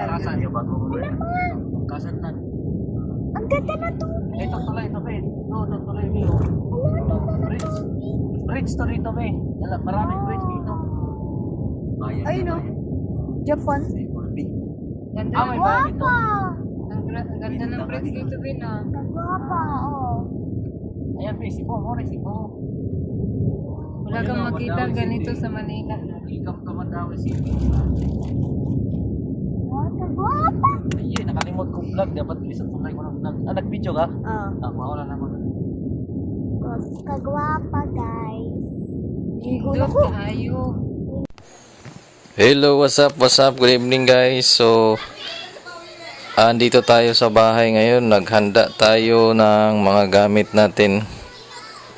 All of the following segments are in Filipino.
Kasan yung bago mo rin. Kasan na. Ang ganda na to. Ito tuloy, ito be. Ito tuloy, be. Bridge. Bridge to rito, be. Maraming bridge dito. Ay, no. Japan. Ganda Ah, ng may bahay dito. Guwapa. ang ganda ng bridge dito, Bin, ah. Guwapa, oh. Ayan, be. Sipo mo rin, sipo. Wala kang makita ganito sa Manila. Ikam ka Mandawi City. Guwapa, guwapa. Ay, nakalimot kong vlog. Dapat isang tulay ko ng vlog. Ah, nag-video ka? Oh. Mawala naman. Kagwapa, guys. Higdot kaayo. Hello, what's up? Good evening guys. So, andito tayo sa bahay ngayon. Naghanda tayo ng mga gamit natin.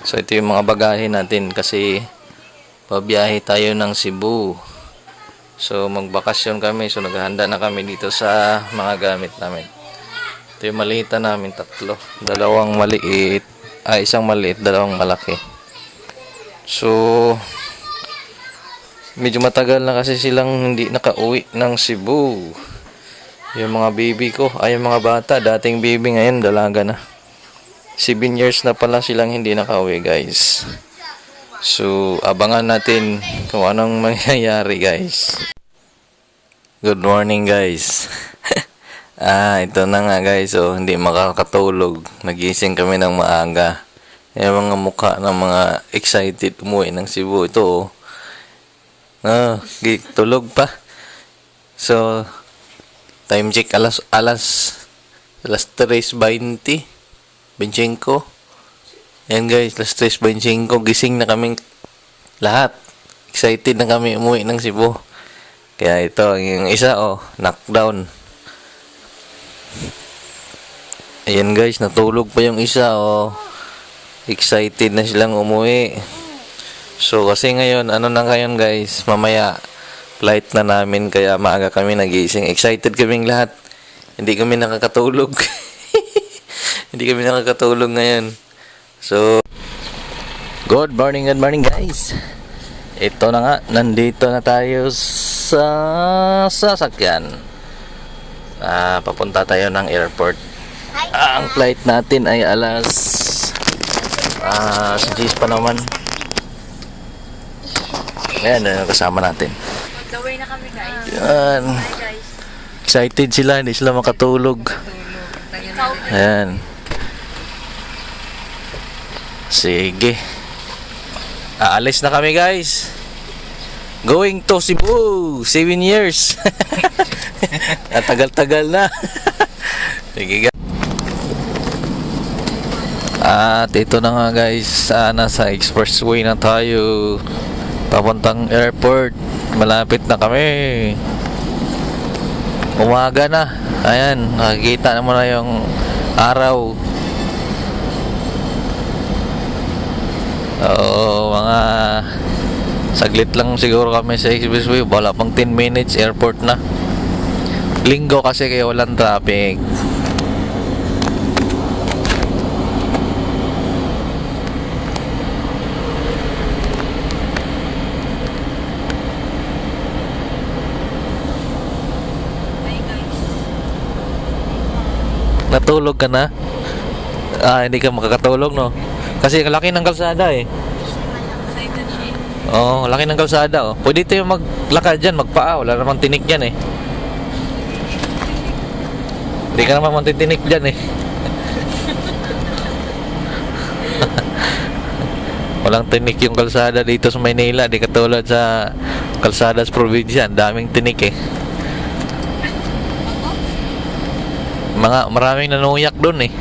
So, ito yung mga bagahe natin kasi pabiyahe tayo ng Cebu. So, magbakasyon kami. So, naghanda na kami dito sa mga gamit namin. Ito yung maliit namin, tatlo. Dalawang maliit. Isang maliit, dalawang malaki. So, medyo matagal na kasi silang hindi nakauwi ng Cebu. Yung mga baby ko, yung mga bata, dating baby ngayon, dalaga na. 7 years na pala silang hindi nakauwi, guys. So, abangan natin kung anong mangyayari, guys. Good morning, guys. Ito na nga, guys. So, hindi makakatulog. Nagising kami ng maaga. Yung mga mukha ng mga excited umuwi ng Cebu. Ito, tulog pa. So, time check alas 3:20. Ayan guys, alas 3:25. Gising na kaming lahat. Excited na kami umuwi ng Cebu. Kaya ito, yung isa, knockdown. Ayan guys, natulog pa yung isa, excited na silang umuwi. So, kasi ngayon, ano na ngayon guys, mamaya, flight na namin, kaya maaga kami nagising. Excited kaming lahat. Hindi kami nakakatulog. Hindi kami nakakatulog ngayon. So, good morning guys. Ito na nga, nandito na tayo sa sasakyan. Papunta tayo ng airport. Ang flight natin ay alas sa G's pa naman. Ayan, kasama natin. Magdaway na kami, guys. Yan. Hi, guys. Excited sila, hindi sila makatulog. Ayan. Sige. Aalis na kami, guys. Going to Cebu. 7 years. Tagal-tagal na. Sige, guys. At ito na nga, guys. Nasa expressway na tayo. Papuntang airport. Malapit na kami. Umaga na. Ayan, nakikita naman na yung araw. Mga saglit lang siguro kami sa expressway. Wala pang 10 minutes, airport na. Linggo kasi kaya walang traffic. Natulog ka na? Hindi ka makakatulog, no? Kasi laki ng kalsada eh. Laki ng kalsada, Pwede tayo maglakad dyan, magpaa. Wala namang tinik dyan eh. Hindi ka naman matitinik dyan eh. Walang tinik yung kalsada dito sa Maynila. Di katulad sa kalsada sa probinsya. Daming tinik eh. Maraming nanuyak doon eh.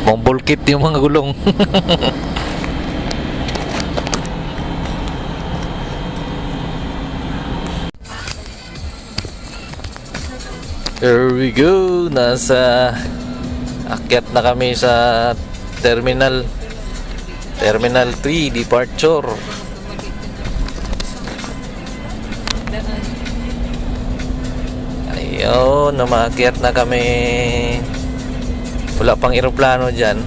Bumbulkit yung mga gulong. Here we go. Akyat na kami sa Terminal 3 departure. Ayun, namakyat na kami. Wala pang eroplano dyan.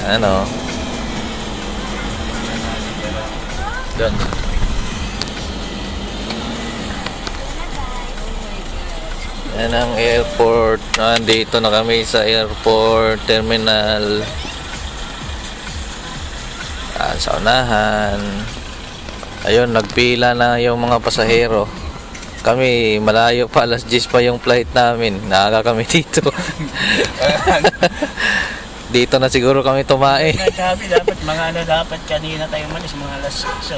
Ano? Doon. Yan ang airport. Nandito na kami sa airport terminal. Sa unahan. Ayun, nagpila na yung mga pasahero. Kami, malayo pa, alas 10 pa yung flight namin. Naaga kami dito. Dito na siguro kami tumae. Sabi dapat dapat kanina tayo malis mga alas 6.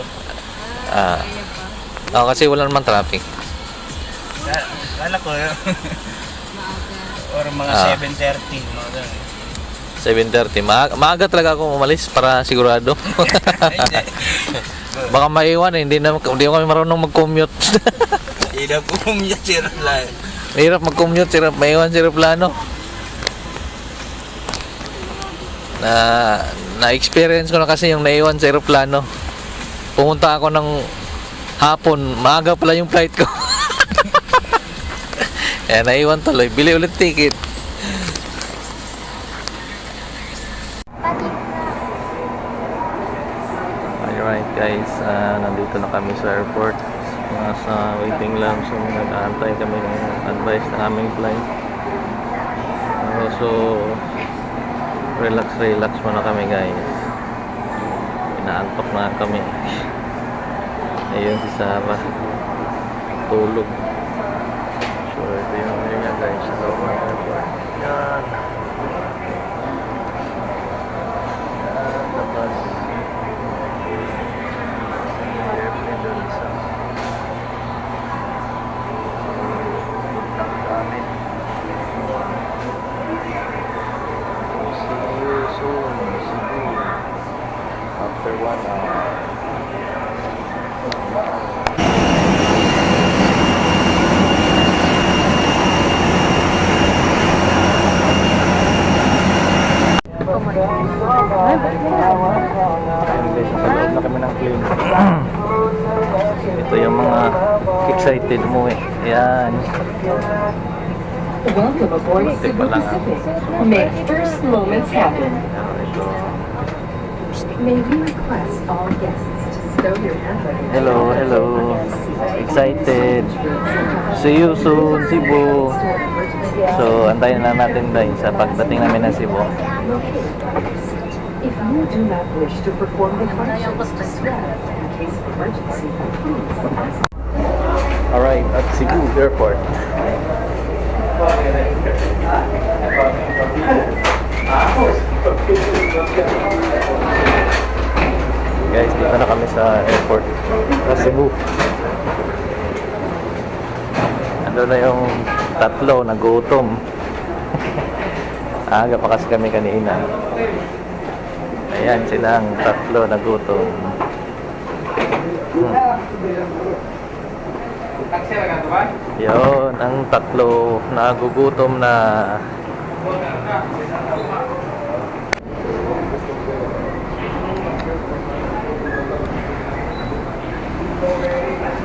Kasi wala naman traffic. Kala ko or mga 7:30 mga ganun. 7:30. Maaga talaga ako umalis para sigurado. Baka maiwan hindi kami marunong mag-commute. Hindi na po yung siraplan. Mahirap mag-commute, maiwan si aeroplano. Na-experience ko na kasi yung naiwan sa aeroplano. Pumunta ako ng hapon, maaga pala yung flight ko. Kaya naiwan tuloy, bili ulit ticket. Alright guys, nandito na kami sa airport. Nasa waiting lang, so nag-aantay kami ng advice na aming flight. So relax muna kami guys. Inaantok na kami. Ayun si Sarah, tulog. So ito yung niya guys sa loob ng airport. Yan. Tapos airplane doon sa namin. See you soon, Cebu. After 1 hour. Nasa loob na kami ng plane. Ito yung mga excited mo eh. Yan. Welcome aboard Cebu Pacific. May first moments happen. Ito. May we request all guests to stow your hand. Hello. Excited. See you soon, Cebu. So, antayin na natin dahil sa pagdating namin ng Cebu. If you do not wish to perform the functions prescribed in case of emergency, please. Alright, at Cebu Airport. Guys, dito na kami sa airport sa Cebu. Ando na yung tatlo, nagutom. Aga pa kasi kami kanina. Ayan silang tatlo, nagutom. Yun, ang tatlo nagugutom na.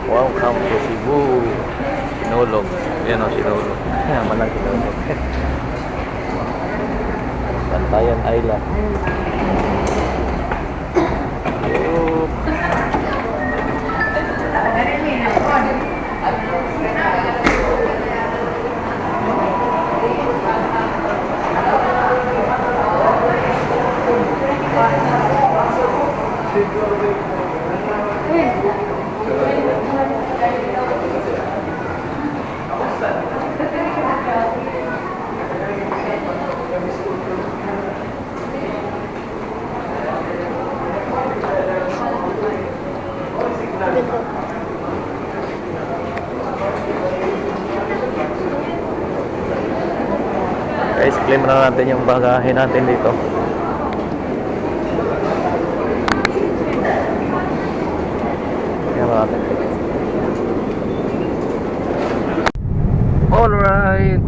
Welcome to Cebu. Sinulog. Yan o, sinulog. Manang sinulog. Bantayan Island. Yup. Guys, claim na natin yung bagahe natin dito. Claim natin. Alright.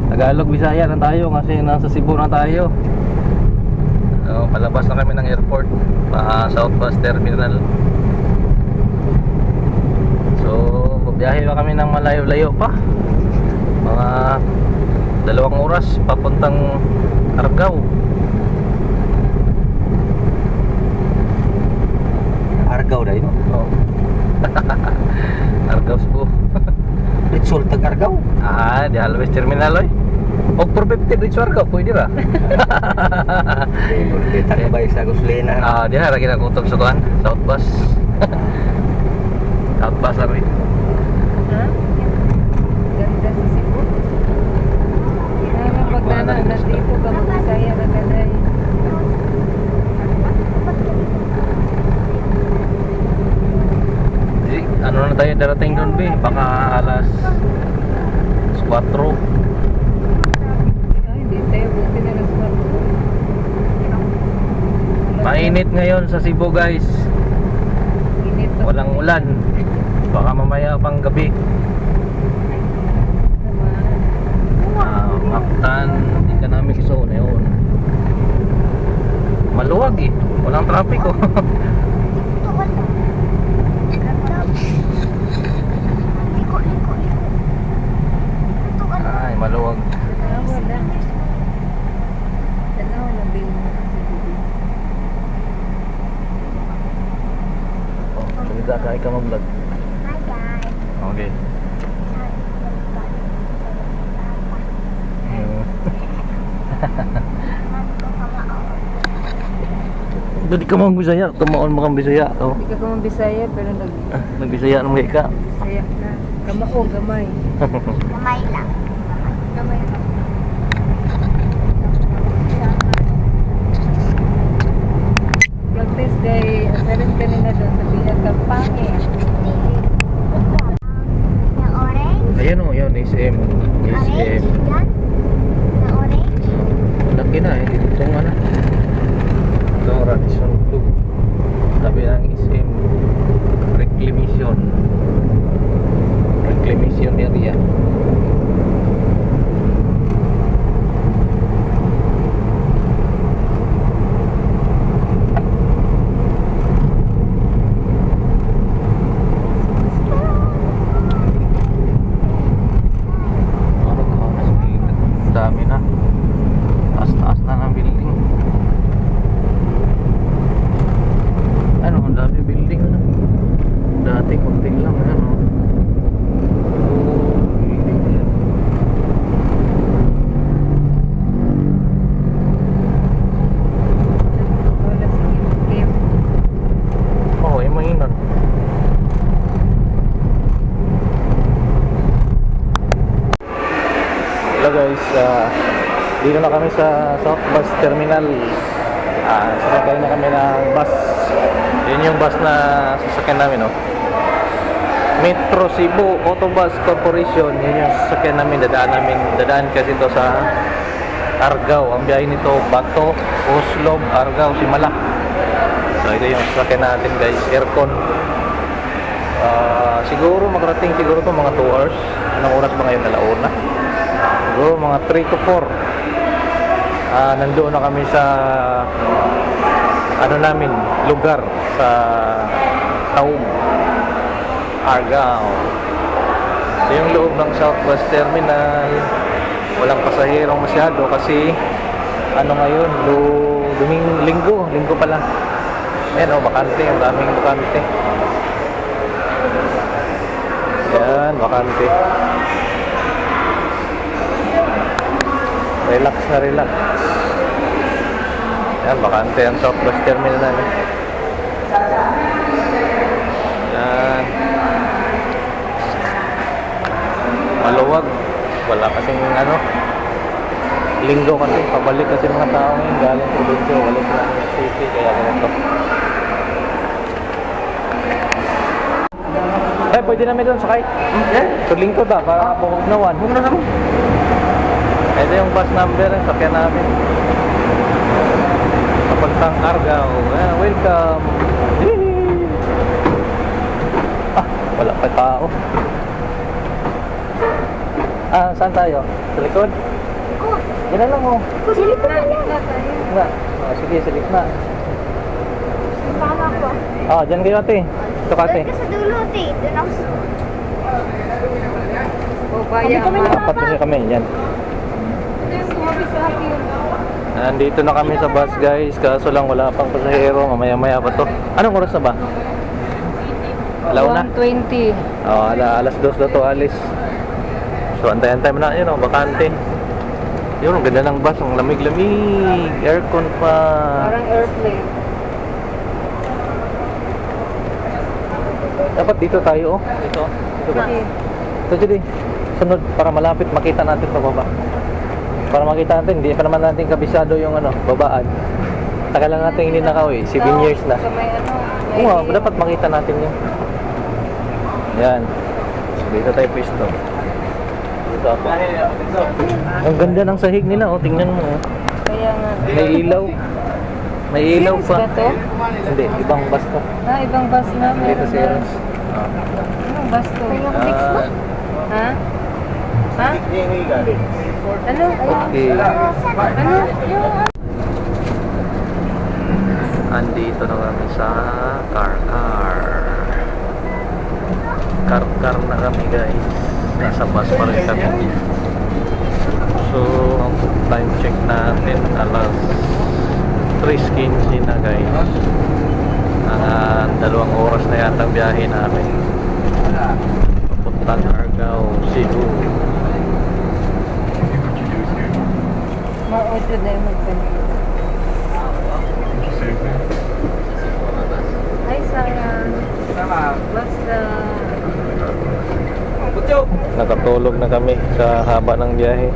Tagalog, Bisaya na tayo kasi nasa Cebu na tayo. So, palabas na kami ng airport, South Bus Terminal. So, biyahe pa kami ng malayo-layo pa. Mga 2 oras papuntang Argao. Argao dahil? Oo. Argao po. Ritsol Argao. Di Always Terminal oy. Og for 50 bridge Argao pwede ra. Kita ka ba sa gasolina? Diha ra gina kutob sa kuan, South Bus. South Bus ra rin. Ha? Ganda sa Cebu. Kailangan pagdanan na dito ka mag-Bisaya na kaday. Di, ano na tayo darating doon be? Baka alas 4. Ay, hindi tayo buti na nasulat. Mainit ngayon sa Cebu guys. Init to. Walang ulan. Baka mamaya pang gabi. Mactan, hindi ka namin iso na yun. Maluwag eh. Walang traffic oh. Ay, maluwag. Tanawa lang. Tanawa lang din mo sa Cebu. Oh, salita ka, ikaw mag-vlog. Hi guys. Okay. Dili ka mga Bisaya, kamaon mga Bisaya. Oh. Hindi ka kumang Bisaya pero Nagbisaya nung ka. Bisaya na. Kamao, gamay. Kamay lang. Gamay lang. Drug test day, asarin ka nila doon sa Bilag Kampangin. Na orange. Ayan o, yun, SM. Orange SM. yan. Na orange. Laki na eh. Itong ano. Itong Radisson Blue. Tabi ng SM. Reclamation. Reclamation area. Dami na. Taas-taas na ng building. Ano, ang dami building na. Dati konti lang, ano. Building yan. Wala sa game. Oo, yung mainon. Hello guys, dito na kami sa South Bus Terminal. Sasakay na kami ng bus. Yun yung bus na sasakyan namin, no? Metro Cebu Autobus Corporation. Yun yung sasakyan namin, dadaan kasi ito sa Argao. Ang biyahe nito, Bato, Oslob, Argao, Simala. So ito yung sasakyan natin guys, aircon. Siguro makarating siguro to mga 2 hours. Anong oras ba ngayon? Alauna. Siguro mga 3 to 4. Nandoon na kami sa ano namin, lugar sa Taum, Argao. Ito yung loob ng South Bus Terminal. Walang pasahero masyado kasi ano ngayon, linggo pala. Ayan o, bakante, ang daming bakante. Yan, bakante. Relax na relax. Yan, bakante ang South Bus Terminal. Yan. Maluwag. Wala kasing ano. Linggo kasi, pabalik kasi mga tao ngayon galing probinsya, balik na ng city, kaya ganito. Pwede namin doon sakay. So lingkod para bukog na 1. Bukog na naman. Ito yung bus number yung sakyan namin. Papuntang Argao. Welcome. Yee! Wala pa tao. Saan tayo? Sa likod? Yan na lang oh. Sa likod na yan. Nga. Sige, sa gitna. Tama ko. Dyan kayo ate. Ito ka ate. Doon ka sa dulo, te. Doon ako sa... O, kaya Apat kasi kami. Yan. Nandito na kami sa bus guys. Kaso lang wala pang pasahero. Mamaya-maya pa to. Anong oras na ba? Alauna? 1:20. Alas 2 na to alis. So antay-antay mo na yun, bakante. Yun, ang ganda ng bus, ang lamig-lamig, aircon pa. Parang airplane. Dapat dito tayo, oh. Dito ba? Okay. Ito dyan eh. Sunod, para malapit, makita natin pababa. Para makita natin, hindi pa naman natin kabisado yung babaan. Tagal lang natin hindi nakauwi, 7 years na. So may Oo, dapat makita natin yun. Yan. Dito tayo pwesto. Dito ako. Ang ganda ng sahig nila, oh. Tingnan mo, oh. Kaya nga. May ilaw. May ilaw Serious pa. ba to? Hindi, ibang bus to. Ibang bus na. Dito Meron na. serious. Anong bus to? Ha? Ha? Ano? Okay. Ano? Yung Andito na kami sa car. Car na kami, guys. Nasa bus pa rin kami. So, ang time check natin alas 3:15 na, guys. 2 oras na yata ang biyahe namin. Papuntang Argao, Cebu. ma-audio na yung magpapalito. Hi, sayang. What's the... Nakatulog na kami sa haba ng biyahe.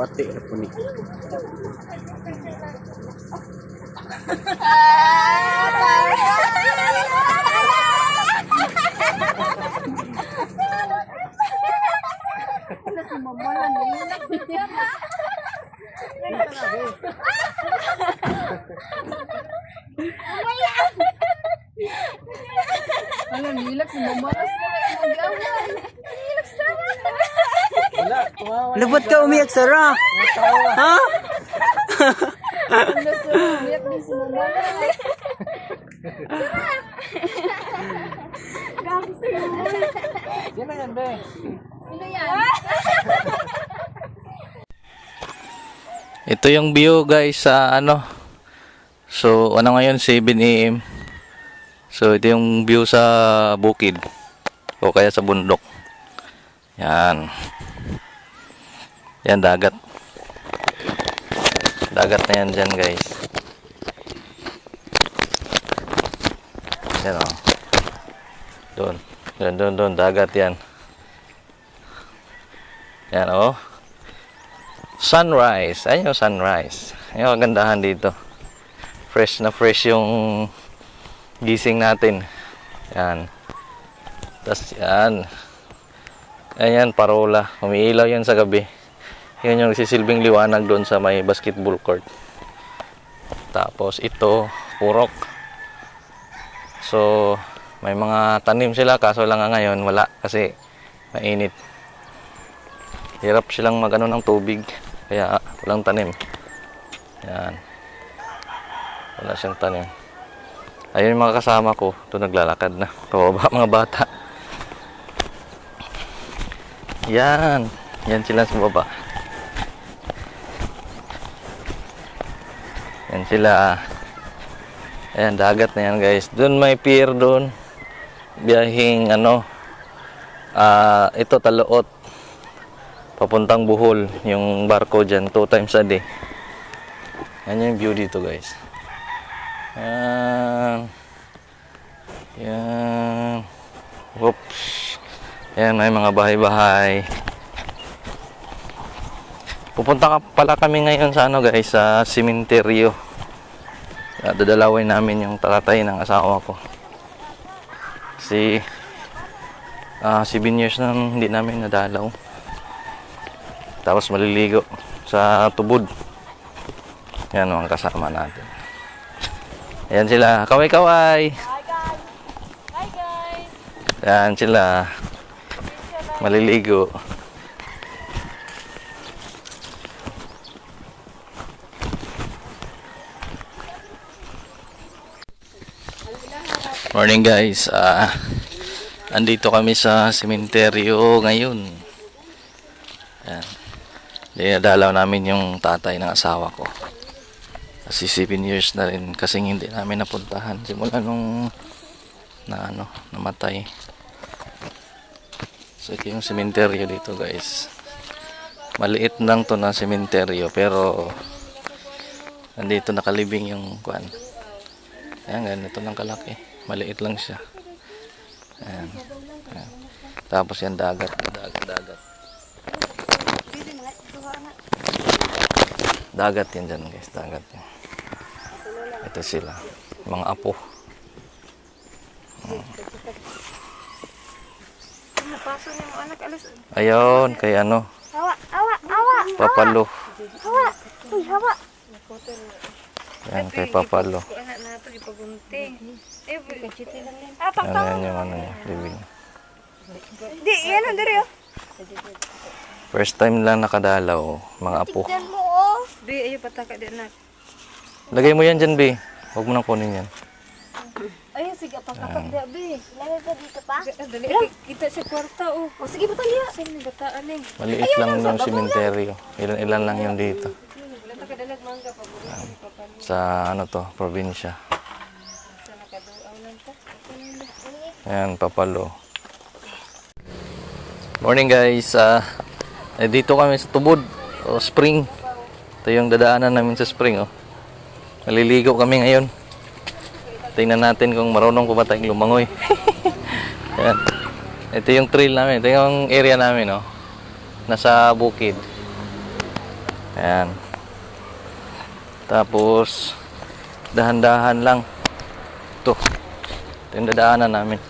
Pati ako ni. Alam, nilak si mamaras na rin yung gawan. Nilak sama. Lubot ka umiyak, Sarah! Ha? Ano sa umiyak din si mamaras. Sino yan, be? Sino yan? Ito yung view, guys, sa ano. So, ano ngayon, 7 AM. So, ito yung view sa bukid. O kaya sa bundok. Yan. Yan, dagat. Dagat na yan dyan, guys. Yan, o. Doon. Doon. Dagat yan. Yan, o. Sunrise. Ayun yung sunrise. Ayun yung kagandahan dito. Fresh na fresh yung gising natin. Yan. Tapos yan. Ayan, parola. Umiilaw yan sa gabi. Yan yung sisilbing liwanag doon sa may basketball court. Tapos ito, purok. So, may mga tanim sila. Kaso lang ngayon, wala. Kasi mainit. Hirap silang magano ng tubig. Kaya walang tanim. Yan. Wala siyang tanim. Ayun yung mga kasama ko. Ito naglalakad na. Kababa mga bata. Yan. Yan sila sa baba. Yan sila. Ayan, dagat na yan, guys. Doon may pier doon. Biyahing ito Taluot. Papuntang Bohol. Yung barko dyan. 2 times a day. Yan yung view dito, guys. Yan. Whoops. Yan, may mga bahay-bahay. Pupunta pala kami ngayon sa guys, sa sementeryo. Dadalawin namin yung tatay ng asawa ko. Kasi 7 years na hindi namin nadalaw. Tapos maliligo sa tubod. Yan mga kasama natin. Ayan sila. Kaway-kaway. Hi guys! Hi guys! Yan sila. Maliligo. Morning guys. Andito kami sa sementeryo ngayon. Ayan. Dinadalaw namin yung tatay ng asawa ko. Kasi 7 years na rin kasi hindi namin napuntahan simula nung namatay. So ito yung sementeryo dito guys. Maliit lang to na sementeryo pero andito nakalibing yung kuan. Ayan, ganito lang kalaki. Maliit lang siya. Ayan. Ayan. Tapos yan dagat. Dagat yan dyan guys. Dagat yan. Ito sila. Mga apo. Ayun. Kay ano. Papalo. Yan kay Papalo. Yan yung ano niya. Living. First time lang nakadalaw. Mga apo. Bi, ayo pataka di anak. Lagay mo yan dyan, B. Huwag mo nang kunin yan. Ayun, sige, pagkapak dia, Bi. Lagay ka dito pa. Dali, kita sa kwarta oh. O, sige, batal niya. Saan yung bataan eh? Maliit lang yung sementeryo. Ilan lang yung dito. Wala ta kadalag mangga pa bulo si Papa. Sa ano to, probinsya. Sa nakaduaw lang ta. Ayan, Papalo. Morning guys. Dito kami sa Tubod o spring. Ito yung dadaanan namin sa spring. Oh. Maliligo kami ngayon. Tingnan natin kung marunong pa ba tayong lumangoy. Ayan. Ito yung trail namin. Ito yung area namin. Oh. Nasa bukid. Ayan. Tapos dahan-dahan lang. Ito yung dadaanan namin.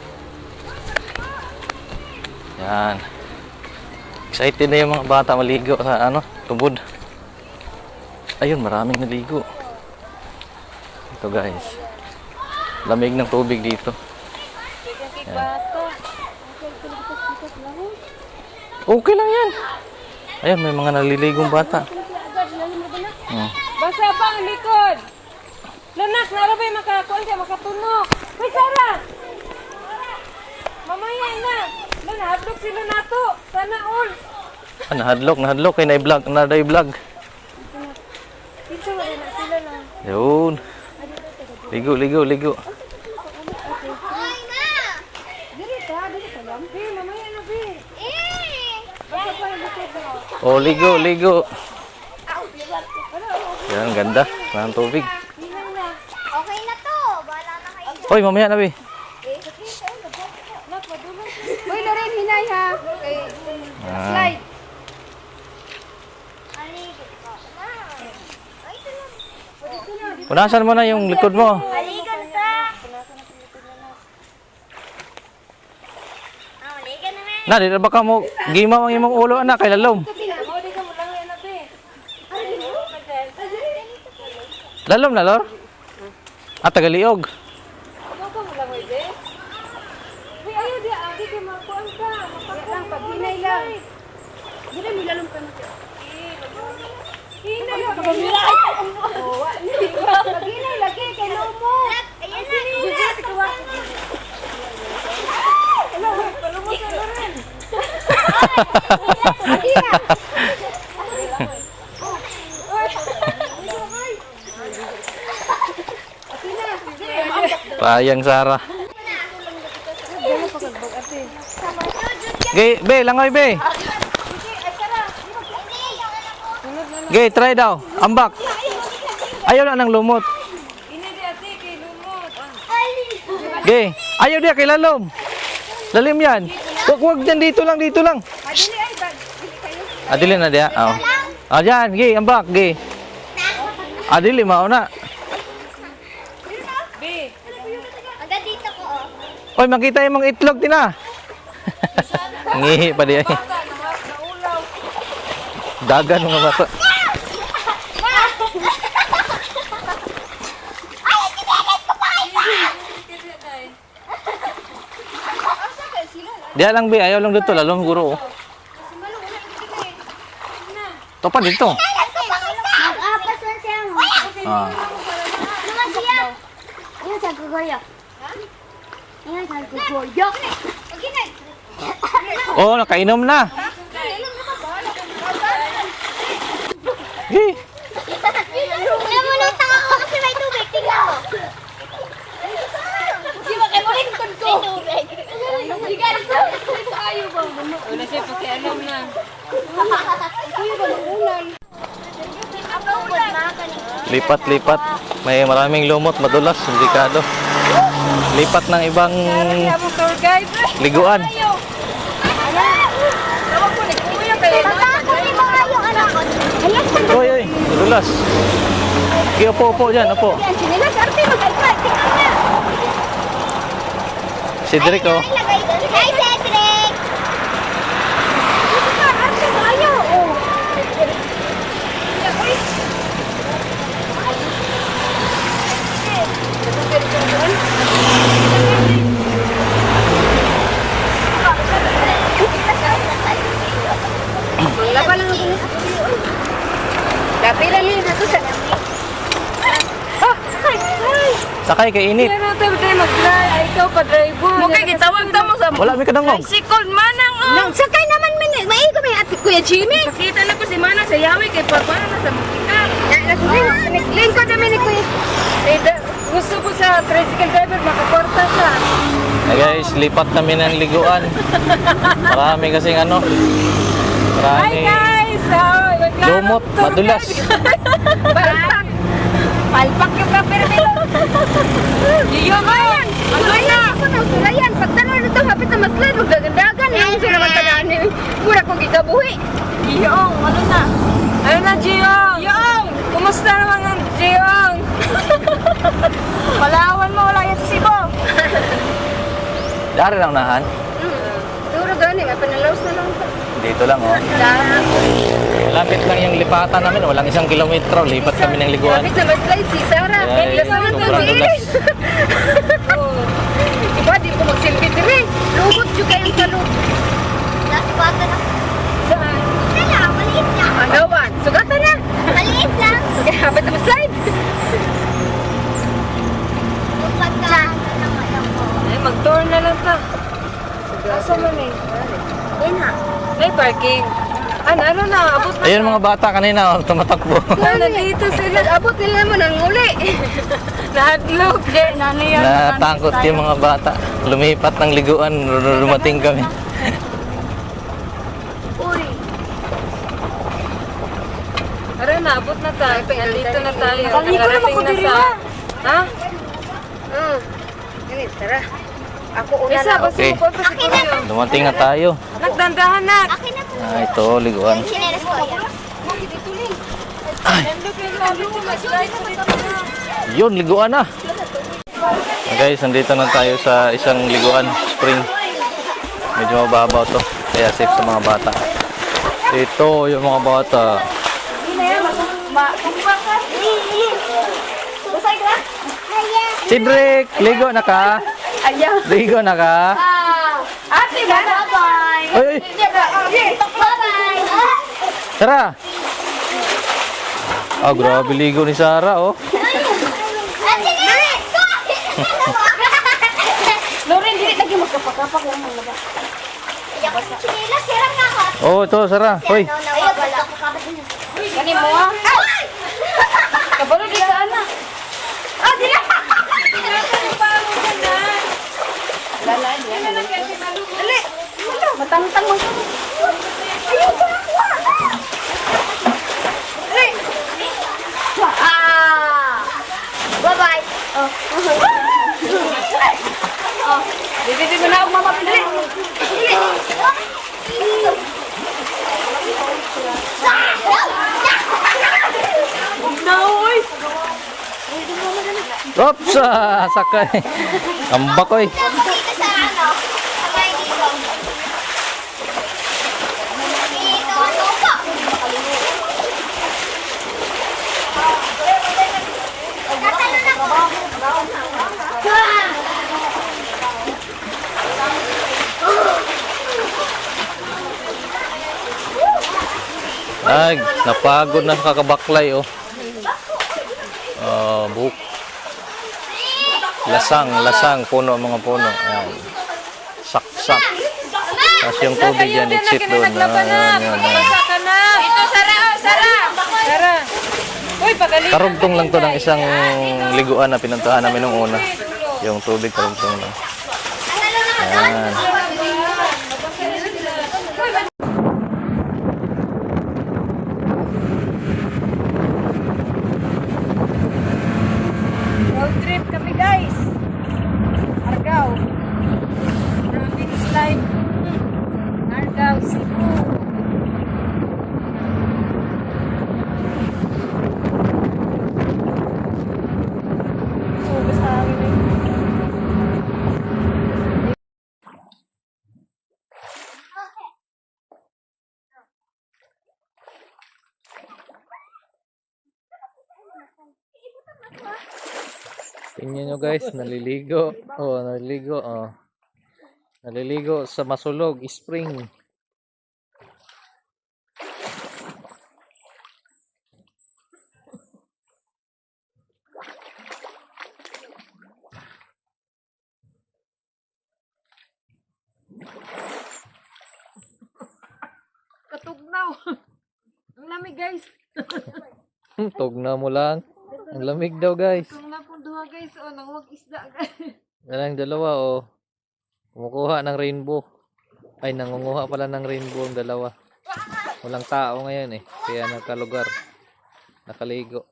Yan. Excited na yung mga bata maligo sa Tubod. Ayun, maraming naligo. Ito guys. Lamig ng tubig dito. Yan. Okay lang yan. Ayun, may mga naliligong bata. Basa pa ang likod. Lanak, narabay makakuan siya, makatunok. May Sarah! Mamaya na. Lana, hadlok sila nato. Sana all. Nahadlok. Kaya na-vlog. Dito wala na sila na. Yun. Ligo. Dili ka lang. Bi, mamaya na, Bi. Basa pa ang likod na. Oh, ligo. Yan, ganda. Ng tubig. Okay na to. Bahala na kayo. Hoy, mamaya na, Bi. Uy, Loren, hinay ha. Okay. Slide. Aligid ko. Ay, ito lang. Punasan mo na yung likod mo. Aligan ka. Aligan na nga. Na, di na baka mo gimaw ang imong ulo, anak, kay lalom. Mawali ka mo lang yan, Bi. Lalom na, Lor? At tagaliog. Ano ka mo lang, Bi? Bi, ayaw di, adi kay makuan ka. Mapagkuan pag hinay lang. Dili mo lalong ka na. Hinay lang. Pag hinay lagi kay lomo. Ayan na. Hello, palumos ka na rin. Payang Sara. Gay, be, langoy, be. Gay, try daw. Ambak. Ayaw na ng lumot. Hinay di ate kay lumot. Gay, ayaw dia kay lalom. Lalim yan. Wag dyan, dito lang. Adili na dia. Oh. Dyan, gay, ambak, gay. Adili, mauna. Bi, Hanggang dito ko, oh. Oy, makita yung mga itlog, tina. Ngihi pa diya. naulaw. Dagan mga bata. Diya lang, be. Ayaw lang dito. Lalong guro. Ito pa dito. Mag-apas na siya mo. Ah. Naman siya. Yung sa gagaya. Oh, nakainom na. Hey. Alam mo nang tanga ko kasi may tubig. Tingnan mo. Di ba kayo rin ko? May tubig. Di ka rin sa ayaw ba? Wala siya pakialam na. Kuya ba ulan? Ako ulan. Lipat-lipat. May maraming lumot, madulas, delikado. Lipat ng ibang Abang tour guide. liguan. Tawag ko ni Kuya kaya Pagkakot ni mga yung anak ko. Alas na. Oy, oy, madulas. Okay, upo yan, upo. Yan, sinilas. Arte, mag-alpad. Tingnan na. Si Derek, oh. Ilagay doon. Hi, Cedric! Gusto ka, arte tayo. Oh. Maglaba lang ako sa studio. Dapilan nila dito sa namin. Sakay kay init. Ano tayo tayo mag-drive? Ay, ikaw pa driver. Mukha kitawag mo sa Wala mi kadangog. bicycle manang oh. Nang sakay naman man, maigo may ati Kuya Jimmy. Nakita na ko si Manang sa Yawi kay Pagpana na sa Bukita. Lingkod namin ni Kuya. Gusto ko sa tricycle driver makaporta siya. Hey guys, lipat kami ng liguan. Marami kasing ano. Hi Marami guys! Oh, maglalaro lumot, tour madulas. Palpak! Palpak yung kapirmilo! Iyo ka yan! Sulayan! Ako na, sulayan! Pagtanong nito, hapit na maslan, huwag dagandagan. Yung sila mataganin. Mura ko gigabuhi. Giyong! Ano na? Ano na, Giyong? Giyong! Kumusta naman ang Giyong? Palawan mo, wala yan sa Cebu. Dari lang nahan. Duro gani, may panalaos na lang ito. Dito lang, oh. Lapit lang yung lipatan namin. Walang 1 kilometro. Lipat kami ng liguan. Hapit na maslide si Sarah. Ay, Bilas naman to sobrang si dulas. Iris. Diba, di ko magsilbi dire. Lubot juga yung salub. Nasa bata na. Saan? Wala, maliit lang. Agawan. Sugatan na. Maliit lang. Okay, hapit na maslide. Ay, mag-tour na lang ta. Asa man eh? Yan ha. May parking. Ano na, abot na. Ayun mga bata kanina, oh, tumatakbo. Nandito sila. Abot nila naman ang uli. Nahadlok. Di, naniyan. Natangkot yung mga bata. Lumipat ng liguan, dumating kami. Uy. Ara na, abot na tayo. Nandito na tayo. Nakaligo naman ko Nakarating diri, sa... Ha? Ganit, tara. Ako una Isa, na. basta Okay. mo pa sa kuyo. Dumating na tayo. Nagdandahan na. Akin na po. Ito, liguan. Sinelas ko yan. Nandito kayo sabi ko, mag-slide ko dito na. Yun, liguan na. Guys, nandito na tayo sa isang liguan, spring. Medyo mababaw to. Kaya safe sa mga bata. Ito, yung mga bata. Busay ka? Haya. Cedric, ligo na ka? Ayaw. Ligo na ka? Ate ba? Bye-bye. Oy, oy, Bye-bye. Tara! Ah, grabe ligo ni Sarah, oh. Ate Nere! Loren, dili lagi magkapak-kapak lang ang labas. Ayaw ko sa chinilas, sirang na ako. Oh, ito, Sarah. Hoy. Ayaw ko lang. Gani mo ah. Kabalo di ka na. Ah, dili! Dali! Matangtang mo. Ayaw ko ako ah! Dali! Ah! Bye-bye! Oh. Oh. Bibili mo na ako mama. Dali! Dali! Oops! Sakay. Ambak, oy. Dito sa ano? Sabay dito. Dito, ano pa? Tatalon ako. Ay, napagod na sa kakabaklay, oh. Buk. Lasang, puno mga puno. Ayan. Sak. Tapos yung tubig yan, exit doon. Ayan. Basa ka na. Ito, Sara. Sara. Uy, pagaling. Karugtong lang to ng isang liguan na pinuntahan namin nung una. Yung tubig karugtong lang. Ayan. Road trip kami guys. Argao. Namin slide. Argao, Cebu. Subos na namin eh. Tingnan nyo guys, naliligo. Naliligo. Naliligo sa Masulog Spring. Katugnaw. Ang lamig guys. Tugnaw mo lang. Ang lamig daw guys. Kung napunduha guys, nangwag isda guys. Yan ang dalawa Kumukuha ng rainbow. Ay, nangunguha pala ng rainbow ang dalawa. Walang tao ngayon eh. Kaya nakalugar. Nakaligo.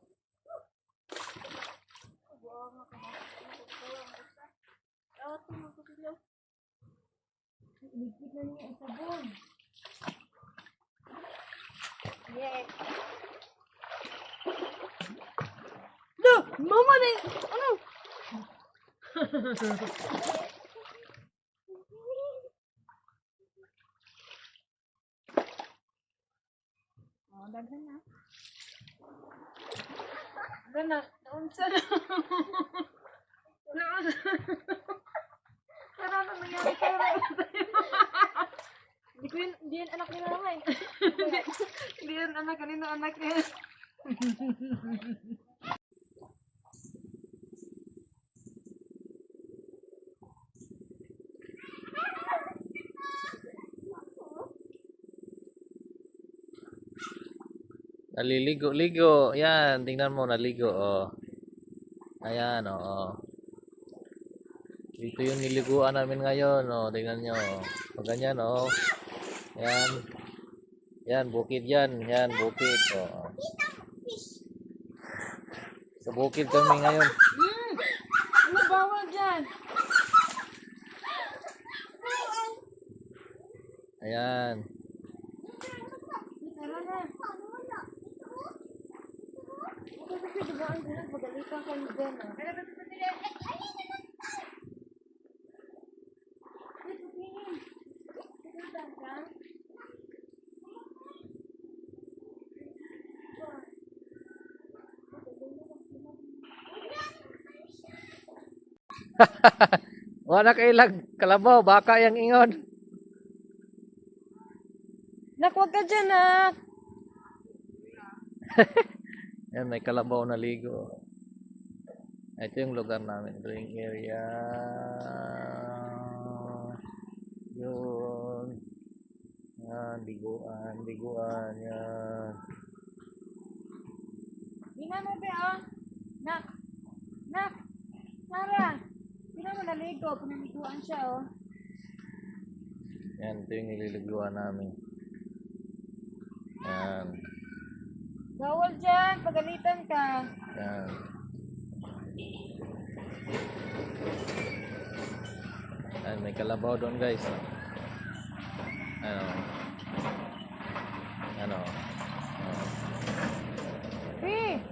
Mama na ano? Daghan na. Gana, naunsa na. Tara na nangyari tara. Hindi yan anak nila naman. Hindi yan anak, kanino anak niya. Naliligo-ligo. Yan, tingnan mo, naligo. Ayan, Dito yung niliguan namin ngayon, tingnan nyo. Ganyan, Yan. Yan, bukid yan. Yan, bukid, Sa bukid kami ngayon. Ano bawal dyan? Ayan. Tara na. Kasi diba ang gulat, magalitan ka ni Ben, Wala ka ilag kalabaw, baka yung ingon. Nak, wag ka dyan, nak. Yan, may kalabaw na ligo. Ito yung lugar namin, drink area. Yun. Yan, liguan, yan. Tingnan mo, be, Nak. Nak. Sarah. Tingnan mo, naligo. Pinamiguan siya, Yan, ito yung nililiguan namin. Yan. Bawal dyan. Pagalitan ka. Yan. Yan, may kalabaw doon guys. Ano. Hey.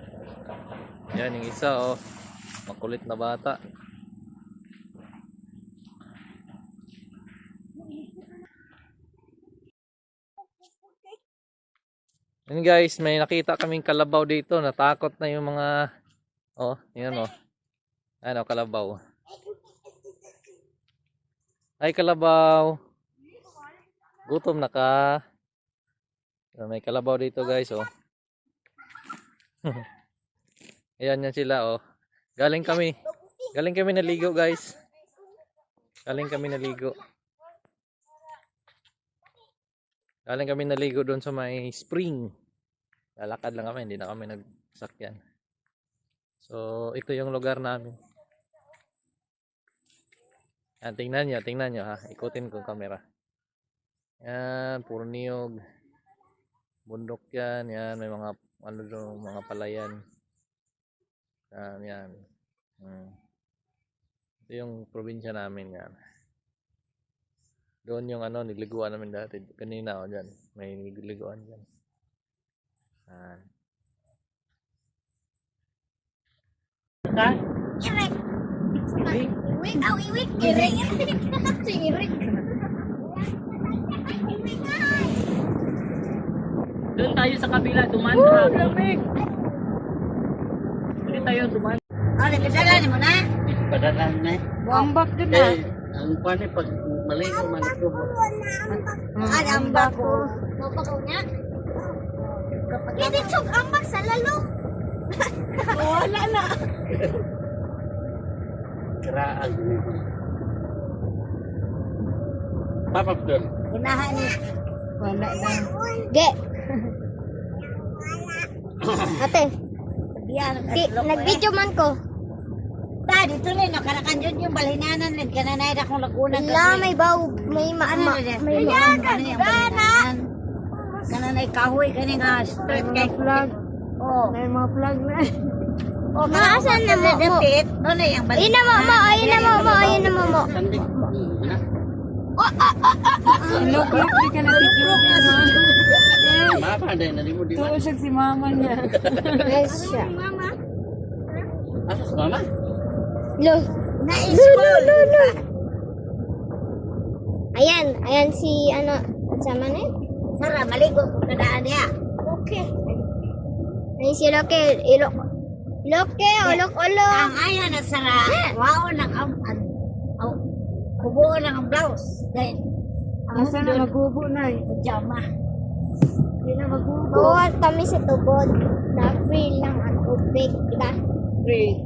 Yan, yung isa, makulit na bata. Yan guys, may nakita kaming kalabaw dito. Natakot na yung mga yan Ano, kalabaw. Ay, kalabaw. Gutom na ka. May kalabaw dito guys, Ayan yan sila, Galing Galing kami naligo, guys. Galing kami naligo. Galing kami naligo doon sa may spring. Lalakad lang kami, hindi na kami nagsakyan. So, ito yung lugar namin. Yan, tingnan nyo ha. Ikutin ko camera. Yan, puro niyog. Bundok yan, yan. May mga, ano doon, mga palayan. Yan. Ito yung probinsya namin yan. Doon yung ano, nigliguan namin dati. Kanina o dyan. May nigliguan dyan. Yan. Irik. Irik. Oh, irik. Irik. Irik. Doon tayo sa kabila, dumaan ka. Lamig! Hindi tayo dumaan. Oh, nagkasala mo na. Padanan na. Buambak din na. Ang paano pag maligo, maligo. Ambak ko. Mapakaw niya. Hindi tsog ambak sa lalo. Wala na. Kiraag. Papap doon. Unahan ni. Wala na. Ge. Ate, Diyan. nag-video man ko. Ta, dito rin. Nakarakan dyan yung balhinanan. Nagkananay akong lagunan. Wala, may baw, may maama, may Gana. Kananay kahoy. Kani nga straight kay flag. Oh. May mga flag na. Oh, maasan na mo. Dapit. Ano na yung Ayun na mo, ayun na mo. Sandi. Ilog-ilog di ka natitulog na ha. Mapaday na mo di ba? Tuusag si mama niya. Yes, siya. Asas mama? Lo. Lo. Ayan si ano, sama na yun. Sara, maligo kung nadaan niya. Okay. Ayan si Loke, olok. Ang ayaw na Sara, wow nang kubuo ng ang blouse. Dahil, asa na magubo na eh. Pajama. Hindi na magubo. Buhat kami sa tubod na free lang ang tubig, diba? Free.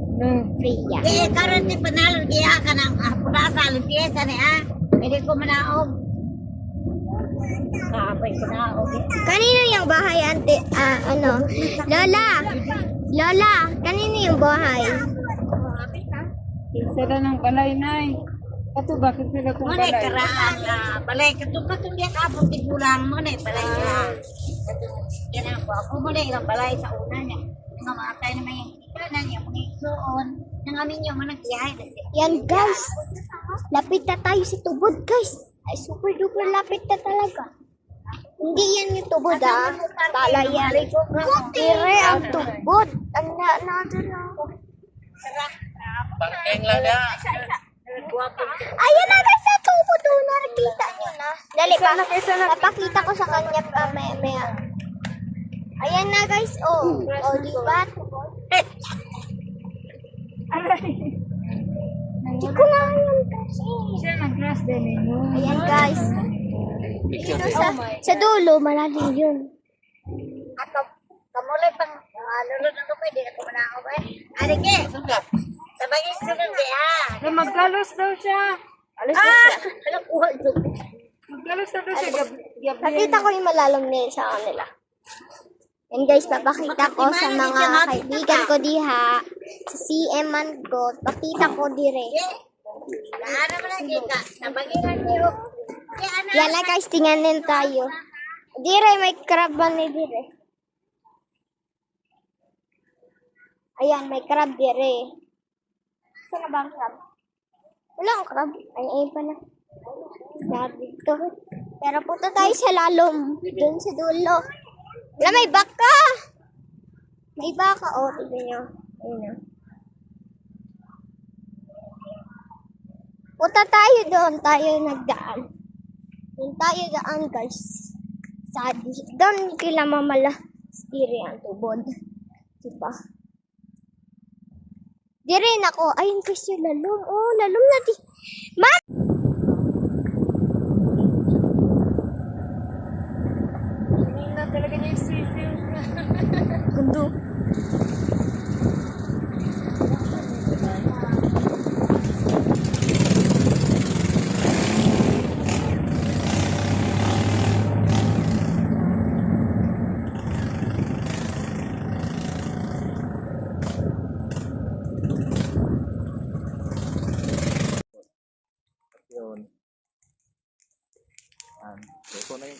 Free yan. Kaya karon ni panalo kaya ka ng pula sa limpieza ni ha. Pwede ko manaog. Kapay ko naog. Kanino yung bahay, ante? Ano? Lola, kanino yung bahay? Sila ng balay nay. Kato bakit sila kung balay? Muna karaan na balay. Kato diya kapag tigulang mo na balay niya. Yan ang po. Ako muna ilang balay sa una niya. Mga mga tayo na may ikanan yung mga isuon. Nang amin yung mga nagkiyahay. Yan, guys. Lapit na tayo sa tubod, guys. Ay, super duper lapit na talaga. Hindi yan yung tubod, ah. Kala yan. Dire ang tubod. Ang natin ako. Bangkeng lang na. Ayan na, guys, sa tubod. Oh, nakikita nyo na. Dali pa. Napakita ko sa kanya. Maya. Ayan na, guys. Oh, di ba? Hindi ko na alam kasi. Siya nag-glass din eh. Ayan, guys. Dito sa dulo, malalim yun. Ato, kamulay pang lulod ng kapay, di na ko manaog eh. Ari ke, sabagin sunod eh ha. Maggalos daw siya. Alis na siya. Alam ko ito. Maggalos daw siya. Nakita ko yung malalim na yun sa kanila. And guys, papakita ko sa mga kaibigan ko diha. Sa CM man ko, pakita ko dire. Ano mo lang kita, nabagiran niyo. Yan na guys, tingnan tayo. Dire, may crab ba ni dire? Ayan, may crab dire. Saan na ba ang crab? Wala ang crab. Ay pala. Dito. Pero punta tayo sa lalom. Doon sa dulo. Wala, may baka. May baka. O, tignan nyo. Ayun na. Punta tayo doon. Tayo nagdaan. Doon tayo daan, guys. Doon kila mamala. Stiri ang tubod. Diba? Di rin ako. Ayun guys yung lalom. Oh, lalom na di. Na talaga niya yung sisiw. Gundo.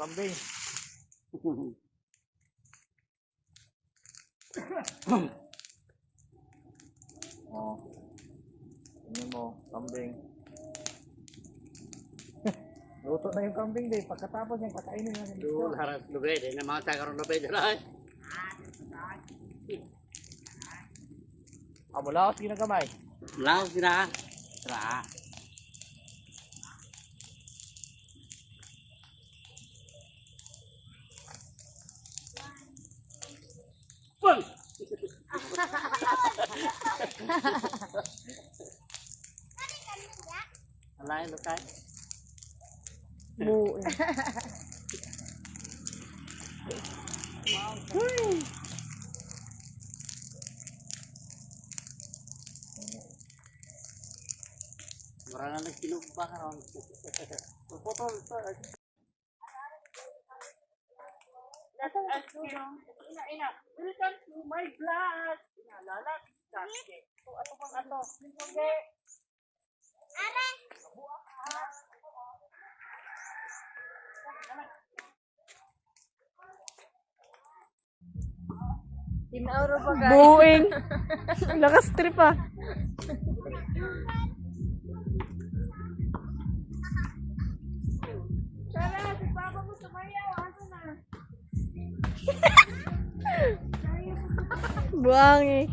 kambing. Oh. Tingnan mo, kambing. Luto na yung kambing din. Pagkatapos yung kakainin natin dito. Harap lubay, din na mga tagarong lubay dyan. Mula ako ginagamay. Lang sila. Sila. Pun! Alay, lukay. Marana lang sinubak karon. Puputol to. Ina. Welcome to my vlog. Inalala. So ato pang ato. Okay. Buing. Lakas trip ah. Buang eh.